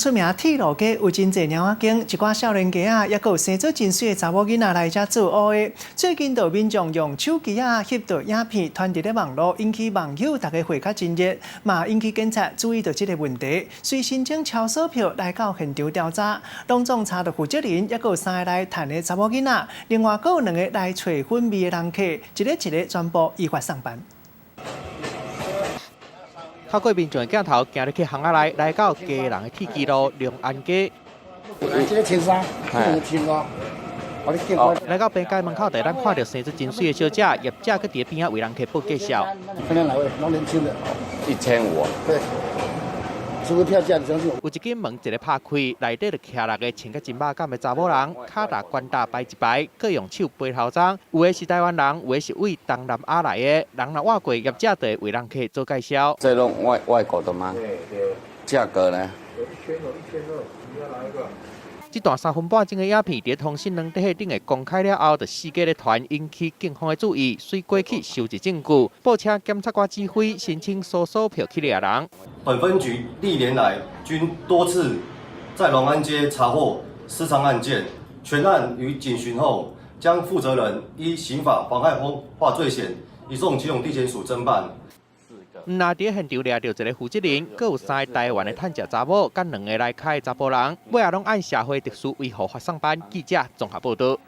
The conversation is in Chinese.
出名铁路街有真侪猫仔经，一寡少年家啊，也有生做真水的查某囡仔来遮做乌的。最近有民众用手机啊翕到影片传伫咧网络，引起网友大家回较真热，嘛引起警察注意到这个问题，随申请超索票来到现场调查。拢总查到负责人，也有3个来谈的查某囡仔，另外有2个来找昏迷的人客，一个全部依法上班。 透过民众的镜头，行入去巷仔内，来到家人的铁基路龙安街。这个青山，这个青瓜，我你见来到边街门口，咱看到生出真水的小姐，业者搁伫边仔为人客报介绍。分两位，老年轻的1500。对。 这个票价相信有一间门一个拍开，内底就徛6个穿甲真肉感的查某人，脚踏管搭摆一排，各用手背头章。有的是台湾人，有的是为东南亚来的。人若换过，业者就会为人客做介绍。这拢外国的吗？对。价格呢？有1000，你要哪一个？ 这段3分半钟的影片，伫通讯软体顶的公开了后，就四家的团引起警方的注意，随过去收集证据，报车检察官指挥申请搜索票去掠人。本分局历年来均多次在龙安街查获私藏案件，全案于警询后，将负责人依刑法妨害风化罪嫌移送基隆地检署侦办。 那伫现场掠到一个负责人，阁有3个台湾的探食查某，甲2个来开查甫人，尾也拢按社会特殊维护法上班。记者综合报道。